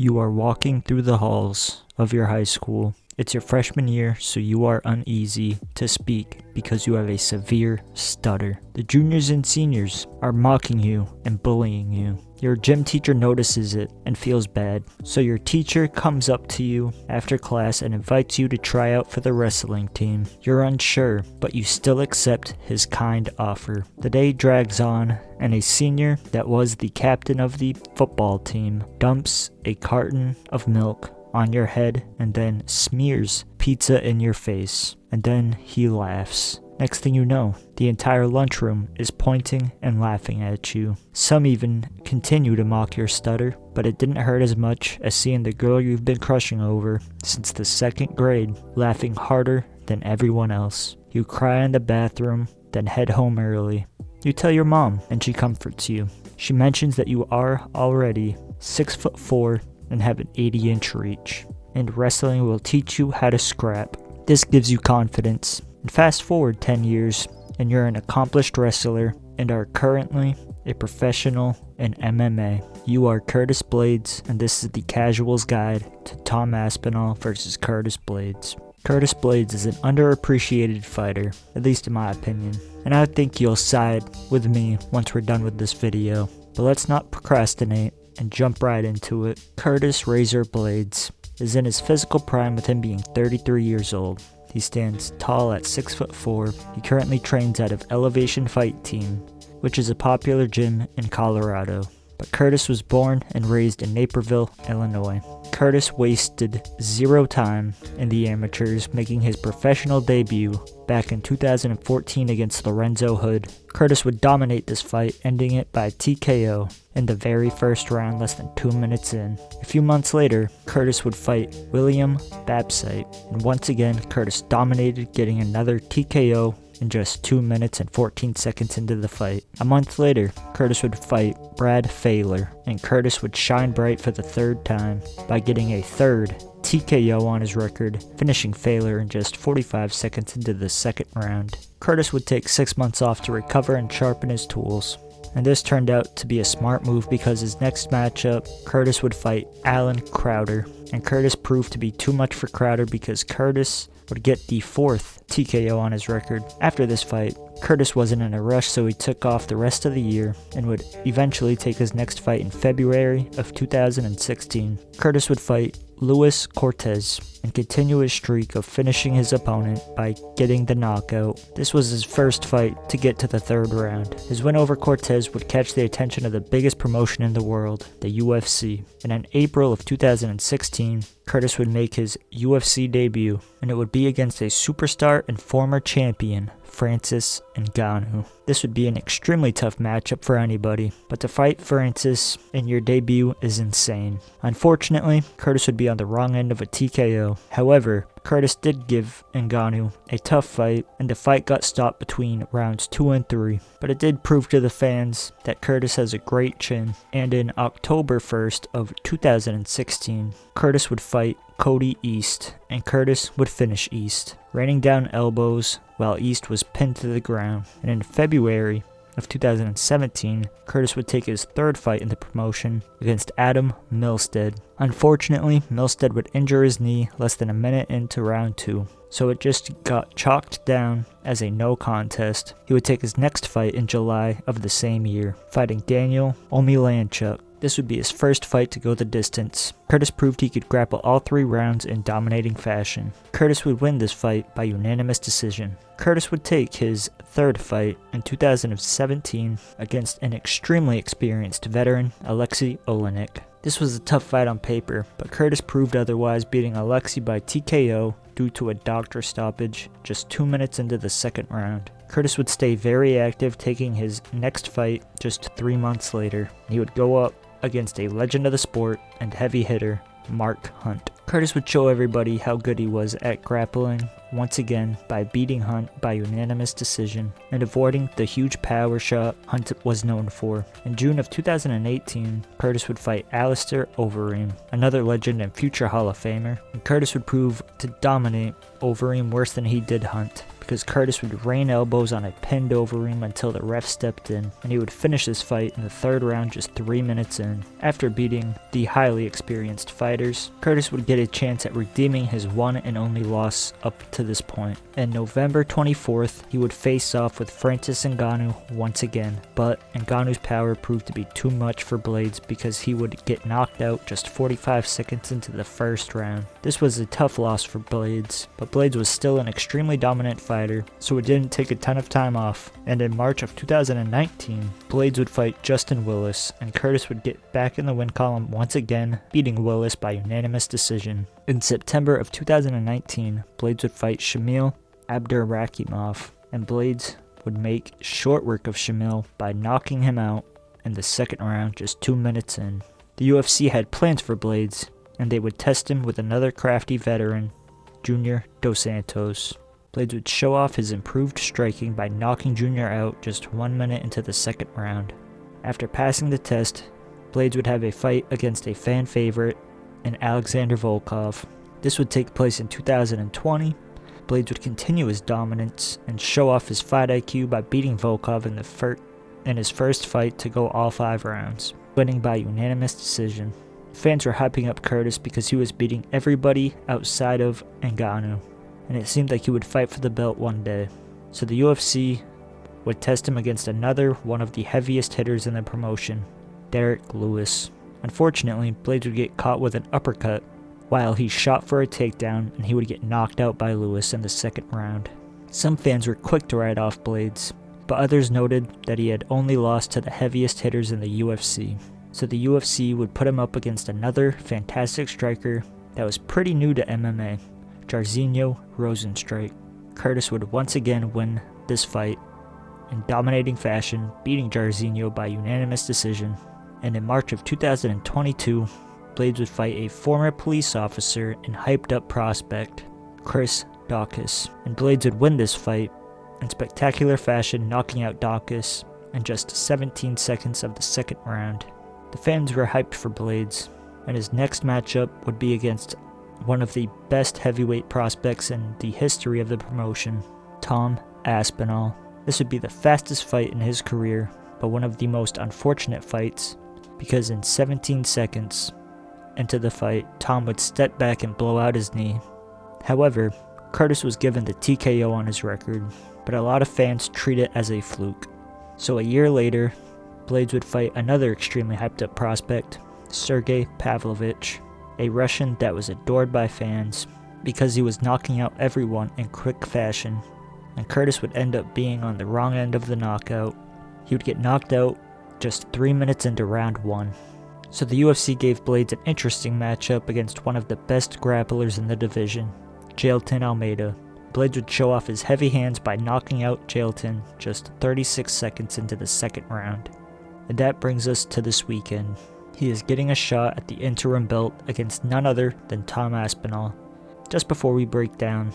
You are walking through the halls of your high school. It's your freshman year, so you are uneasy to speak because you have a severe stutter. The juniors and seniors are mocking you and bullying you. Your gym teacher notices it and feels bad, so your teacher comes up to you after class and invites you to try out for the wrestling team. You're unsure, but you still accept his kind offer. The day drags on, and a senior that was the captain of the football team dumps a carton of milk on your head and then smears pizza in your face, and then he laughs. Next thing you know, the entire lunchroom is pointing and laughing at you. Some even continue to mock your stutter, but it didn't hurt as much as seeing the girl you've been crushing over since the second grade laughing harder than everyone else. You cry in the bathroom, then head home early. You tell your mom, and she comforts you. She mentions that you are already 6'4" and have an 80-inch reach, and wrestling will teach you how to scrap. This gives you confidence. And fast forward 10 years, and you're an accomplished wrestler and are currently a professional in MMA. You are Curtis Blaydes, and this is the Casual's Guide to Tom Aspinall versus Curtis Blaydes. Curtis Blaydes is an underappreciated fighter, at least in my opinion, and I think you'll side with me once we're done with this video. But let's not procrastinate and jump right into it. Curtis Razor Blaydes is in his physical prime with him being 33 years old. He stands tall at 6'4". He currently trains out of Elevation Fight Team, which is a popular gym in Colorado. But Curtis was born and raised in Naperville, Illinois. Curtis wasted zero time in the amateurs, making his professional debut back in 2014 against Lorenzo Hood. Curtis would dominate this fight, ending it by TKO in the very first round less than 2 minutes in. A few months later, Curtis would fight William Babsite, and once again, Curtis dominated, getting another TKO in just 2 minutes and 14 seconds into the fight. A month later, Curtis would fight Brad Failer, and Curtis would shine bright for the third time by getting a third TKO on his record, finishing Failer in just 45 seconds into the second round. Curtis would take 6 months off to recover and sharpen his tools, and this turned out to be a smart move because his next matchup, Curtis would fight Alan Crowder, and Curtis proved to be too much for Crowder because Curtis would get the fourth TKO on his record. After this fight, Curtis wasn't in a rush, so he took off the rest of the year and would eventually take his next fight in February of 2016. Curtis would fight Luis Cortez and continue his streak of finishing his opponent by getting the knockout. This was his first fight to get to the third round. His win over Cortez would catch the attention of the biggest promotion in the world, the UFC. And in April of 2016, Curtis would make his UFC debut, and it would be against a superstar and former champion, Francis Ngannou. This would be an extremely tough matchup for anybody, but to fight Francis in your debut is insane. Unfortunately, Curtis would be on the wrong end of a TKO. However, Curtis did give Ngannou a tough fight, and the fight got stopped between rounds 2 and 3. But it did prove to the fans that Curtis has a great chin, and in October 1st of 2016, Curtis would fight Cody East, and Curtis would finish East, raining down elbows while East was pinned to the ground. And in February of 2017, Curtis would take his third fight in the promotion against Adam Milstead. Unfortunately, Milstead would injure his knee less than a minute into round 2, so it just got chalked down as a no contest. He would take his next fight in July of the same year, fighting Daniel Omielanchuk. This would be his first fight to go the distance. Curtis proved he could grapple all 3 rounds in dominating fashion. Curtis would win this fight by unanimous decision. Curtis would take his third fight in 2017 against an extremely experienced veteran, Alexei Olenek. This was a tough fight on paper, but Curtis proved otherwise, beating Alexei by TKO due to a doctor stoppage just 2 minutes into the second round. Curtis would stay very active, taking his next fight just 3 months later. He would go up against a legend of the sport and heavy hitter, Mark Hunt. Curtis would show everybody how good he was at grappling once again by beating Hunt by unanimous decision and avoiding the huge power shot Hunt was known for. In June of 2018, Curtis would fight Alistair Overeem, another legend and future Hall of Famer, and Curtis would prove to dominate Overeem worse than he did Hunt, because Curtis would rain elbows on a pinned Overeem until the ref stepped in, and he would finish his fight in the third round just 3 minutes in. After beating the highly experienced fighters, Curtis would get a chance at redeeming his one and only loss up to this point. And November 24th, he would face off with Francis Ngannou once again, but Ngannou's power proved to be too much for Blaydes because he would get knocked out just 45 seconds into the first round. This was a tough loss for Blaydes, but Blaydes was still an extremely dominant fighter, so it didn't take a ton of time off. And in March of 2019, Blaydes would fight Justin Willis, and Curtis would get back in the win column once again, beating Willis by unanimous decision. In September of 2019, Blaydes would fight Shamil Abdurakhimov, and Blaydes would make short work of Shamil by knocking him out in the second round just 2 minutes in. The UFC had plans for Blaydes, and they would test him with another crafty veteran, Junior Dos Santos. Blaydes would show off his improved striking by knocking Junior out just 1 minute into the second round. After passing the test, Blaydes would have a fight against a fan favorite in Alexander Volkov. This would take place in 2020. Blaydes would continue his dominance and show off his fight IQ by beating Volkov in his first fight to go all 5 rounds, winning by unanimous decision. Fans were hyping up Curtis because he was beating everybody outside of Ngannou, and it seemed like he would fight for the belt one day. So the UFC would test him against another one of the heaviest hitters in the promotion, Derrick Lewis. Unfortunately, Blaydes would get caught with an uppercut while he shot for a takedown, and he would get knocked out by Lewis in the second round. Some fans were quick to write off Blaydes, but others noted that he had only lost to the heaviest hitters in the UFC. So the UFC would put him up against another fantastic striker that was pretty new to MMA, Jairzinho Rozenstruik. Curtis would once again win this fight in dominating fashion, beating Jairzinho by unanimous decision. And in March of 2022, Blaydes would fight a former police officer and hyped up prospect, Chris Daukaus. And Blaydes would win this fight in spectacular fashion, knocking out Daukaus in just 17 seconds of the second round. The fans were hyped for Blaydes, and his next matchup would be against one of the best heavyweight prospects in the history of the promotion, Tom Aspinall. This would be the fastest fight in his career, but one of the most unfortunate fights, because in 17 seconds into the fight, Tom would step back and blow out his knee. However, Curtis was given the TKO on his record, but a lot of fans treat it as a fluke. So a year later, Blaydes would fight another extremely hyped up prospect, Sergey Pavlovich, a Russian that was adored by fans because he was knocking out everyone in quick fashion, and Curtis would end up being on the wrong end of the knockout. He would get knocked out just 3 minutes into round 1. So the UFC gave Blaydes an interesting matchup against one of the best grapplers in the division, Jailton Almeida. Blaydes would show off his heavy hands by knocking out Jailton just 36 seconds into the second round. And that brings us to this weekend. He is getting a shot at the interim belt against none other than Tom Aspinall. Just before we break down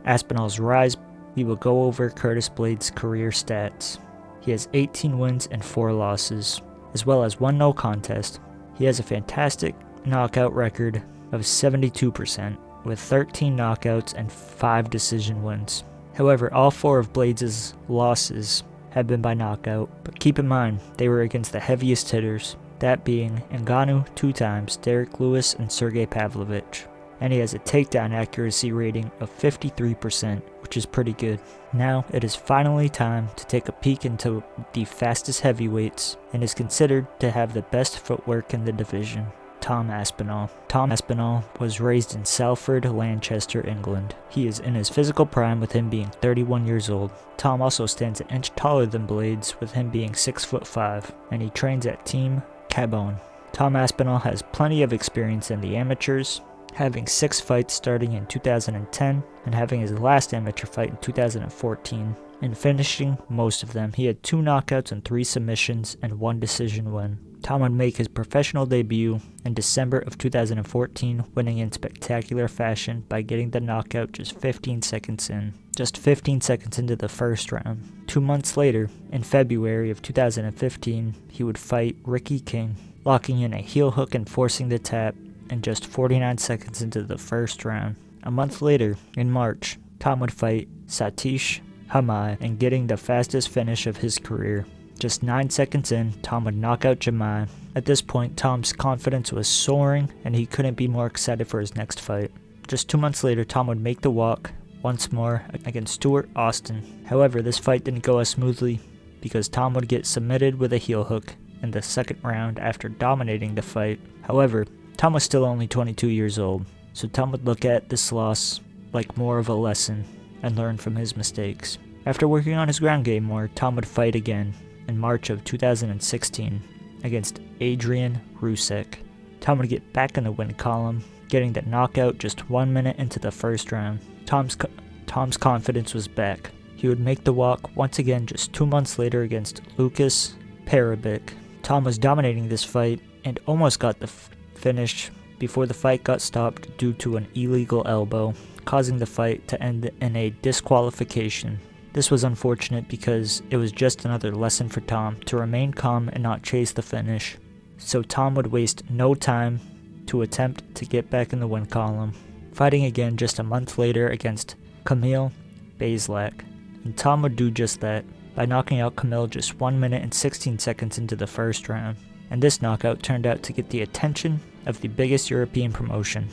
Aspinall's rise, we will go over Curtis Blaydes' career stats. He has 18 wins and 4 losses, as well as 1 no contest. He has a fantastic knockout record of 72%, with 13 knockouts and 5 decision wins. However, all 4 of Blaydes' losses have been by knockout, but keep in mind, they were against the heaviest hitters, that being Ngannou 2 times, Derrick Lewis, and Sergey Pavlovich. And he has a takedown accuracy rating of 53%, which is pretty good. Now, it is finally time to take a peek into the fastest heavyweights, and is considered to have the best footwork in the division, Tom Aspinall. Tom Aspinall was raised in Salford, Lancaster, England. He is in his physical prime with him being 31 years old. Tom also stands an inch taller than Blaydes with him being 6'5", and he trains at Team Cabone. Tom Aspinall has plenty of experience in the amateurs, having 6 fights starting in 2010 and having his last amateur fight in 2014, and finishing most of them. He had 2 knockouts and 3 submissions and 1 decision win. Tom would make his professional debut in December of 2014, winning in spectacular fashion by getting the knockout just 15 seconds into the first round. 2 months later, in February of 2015, he would fight Ricky King, locking in a heel hook and forcing the tap in just 49 seconds into the first round. A month later, in March, Tom would fight Satish Hamai and getting the fastest finish of his career. Just 9 seconds in, Tom would knock out Jamai. At this point, Tom's confidence was soaring and he couldn't be more excited for his next fight. Just 2 months later, Tom would make the walk once more against Stuart Austin. However, this fight didn't go as smoothly because Tom would get submitted with a heel hook in the second round after dominating the fight. However, Tom was still only 22 years old, so Tom would look at this loss like more of a lesson and learn from his mistakes. After working on his ground game more, Tom would fight again in March of 2016 against Adrian Rusek. Tom would get back in the win column, getting the knockout just 1 minute into the first round. Tom's confidence was back. He would make the walk once again just 2 months later against Lucas Parabic. Tom was dominating this fight and almost got the finish before the fight got stopped due to an illegal elbow, causing the fight to end in a disqualification. This was unfortunate because it was just another lesson for Tom to remain calm and not chase the finish. So Tom would waste no time to attempt to get back in the win column, fighting again just a month later against Kamil Blaydes. And Tom would do just that by knocking out Kamil just 1 minute and 16 seconds into the first round. And this knockout turned out to get the attention of the biggest European promotion,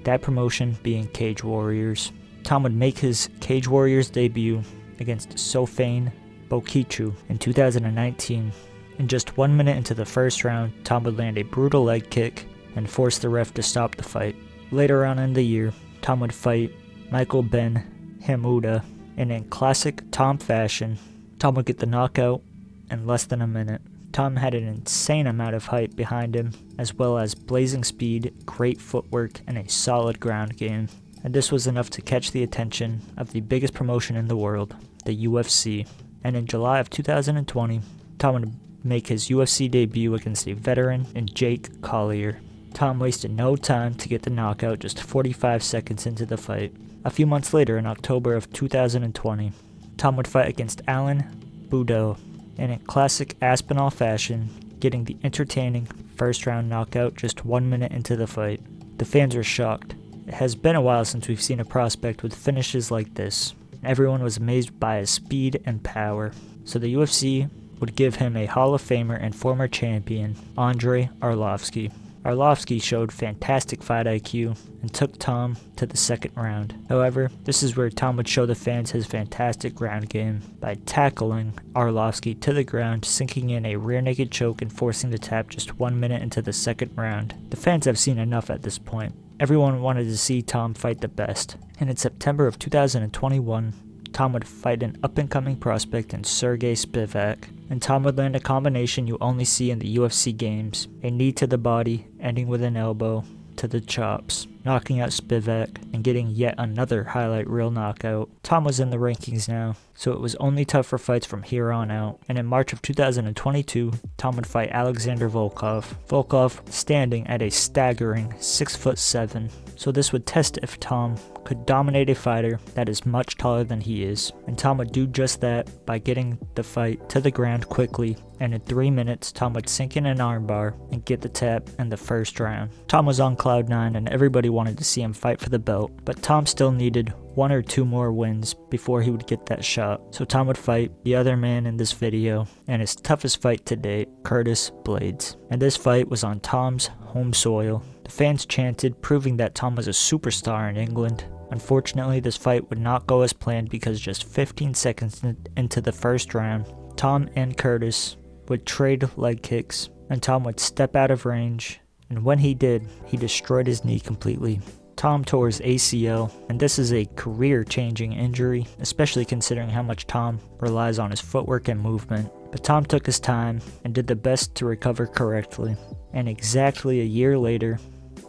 that promotion being Cage Warriors. Tom would make his Cage Warriors debut against Sofane Bokichu in 2019. In just 1 minute into the first round, Tom would land a brutal leg kick and force the ref to stop the fight. Later on in the year, Tom would fight Michael Ben Hamuda, and in classic Tom fashion, Tom would get the knockout in less than a minute. Tom had an insane amount of hype behind him, as well as blazing speed, great footwork, and a solid ground game. And this was enough to catch the attention of the biggest promotion in the world, the UFC. And in July of 2020, Tom would make his UFC debut against a veteran in Jake Collier. Tom wasted no time to get the knockout just 45 seconds into the fight. A few months later, in October of 2020, Tom would fight against Alan Boudreaux, and in classic Aspinall fashion, getting the entertaining first round knockout just 1 minute into the fight. The fans were shocked. It has been a while since we've seen a prospect with finishes like this. Everyone was amazed by his speed and power. So the UFC would give him a Hall of Famer and former champion, Andrei Arlovski. Arlovski showed fantastic fight IQ and took Tom to the second round. However, this is where Tom would show the fans his fantastic ground game by tackling Arlovski to the ground, sinking in a rear naked choke and forcing the tap just 1 minute into the second round. The fans have seen enough at this point. Everyone wanted to see Tom fight the best. And in September of 2021, Tom would fight an up-and-coming prospect in Sergey Spivak, and Tom would land a combination you only see in the UFC games, a knee to the body, ending with an elbow to the chops, knocking out Spivak and getting yet another highlight reel knockout. Tom was in the rankings now, so it was only tougher fights from here on out, and in March of 2022, Tom would fight Alexander Volkov. Volkov standing at a staggering 6'7", so this would test if Tom could dominate a fighter that is much taller than he is, and Tom would do just that by getting the fight to the ground quickly, and in 3 minutes Tom would sink in an armbar and get the tap in the first round. Tom was on cloud 9 and everybody wanted to see him fight for the belt, but Tom still needed 1 or 2 more wins before he would get that shot. So Tom would fight the other man in this video, and his toughest fight to date, Curtis Blaydes. And this fight was on Tom's home soil. The fans chanted, proving that Tom was a superstar in England. Unfortunately, this fight would not go as planned because just 15 seconds into the first round, Tom and Curtis would trade leg kicks, and Tom would step out of range, and when he did, he destroyed his knee completely. Tom tore his ACL, and this is a career-changing injury, especially considering how much Tom relies on his footwork and movement. But Tom took his time and did the best to recover correctly. And exactly a year later,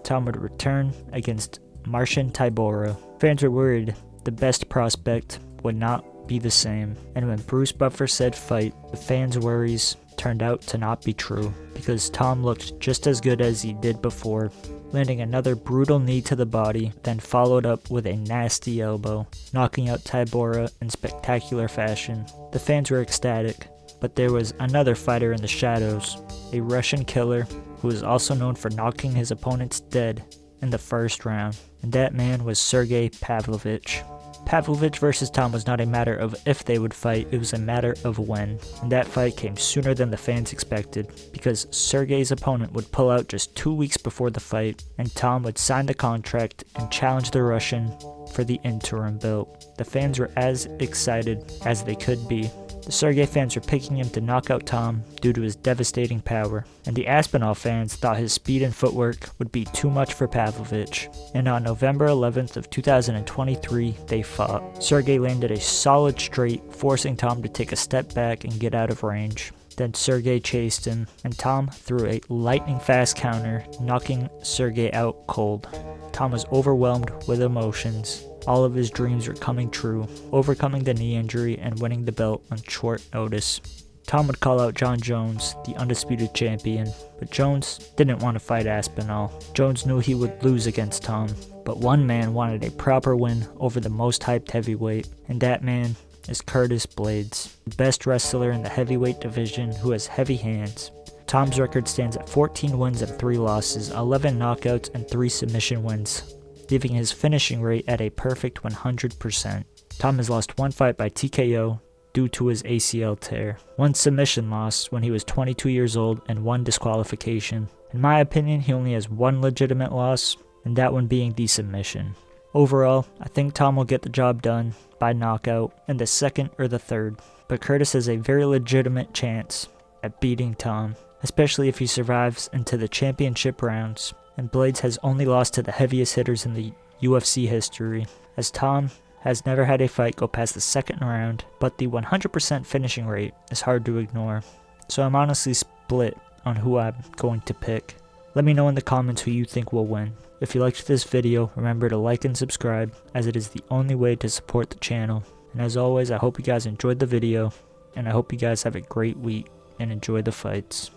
Tom would return against Marcin Tybura. Fans were worried the best prospect would not be the same, and when Bruce Buffer said fight, the fans' worries turned out to not be true, because Tom looked just as good as he did before, landing another brutal knee to the body, then followed up with a nasty elbow, knocking out Tybura in spectacular fashion. The fans were ecstatic, but there was another fighter in the shadows, a Russian killer who was also known for knocking his opponents dead in the first round, and that man was Sergey Pavlovich. Pavlovich versus Tom was not a matter of if they would fight, it was a matter of when. And that fight came sooner than the fans expected, because Sergey's opponent would pull out just 2 weeks before the fight, and Tom would sign the contract and challenge the Russian for the interim belt. The fans were as excited as they could be. The Sergey fans were picking him to knock out Tom due to his devastating power, and the Aspinall fans thought his speed and footwork would be too much for Pavlovich. And on November 11th of 2023, they fought. Sergey landed a solid straight, forcing Tom to take a step back and get out of range. Then Sergey chased him, and Tom threw a lightning-fast counter, knocking Sergey out cold. Tom was overwhelmed with emotions. All of his dreams were coming true, overcoming the knee injury and winning the belt on short notice. Tom would call out John Jones, the undisputed champion, but Jones didn't want to fight Aspinall. Jones knew he would lose against Tom, but one man wanted a proper win over the most hyped heavyweight, and that man is Curtis Blaydes, the best wrestler in the heavyweight division who has heavy hands. Tom's record stands at 14 wins and 3 losses, 11 knockouts, and 3 submission wins, leaving his finishing rate at a perfect 100%. Tom has lost 1 fight by TKO due to his ACL tear, 1 submission loss when he was 22 years old, and 1 disqualification. In my opinion, he only has 1 legitimate loss, and that one being the submission. Overall, I think Tom will get the job done by knockout in the 2nd or the 3rd, but Curtis has a very legitimate chance at beating Tom, especially if he survives into the championship rounds. And Blaydes has only lost to the heaviest hitters in the UFC history, as Tom has never had a fight go past the 2nd round, but the 100% finishing rate is hard to ignore. So I'm honestly split on who I'm going to pick. Let me know in the comments who you think will win. If you liked this video, remember to like and subscribe, as it is the only way to support the channel. And as always, I hope you guys enjoyed the video, and I hope you guys have a great week and enjoy the fights.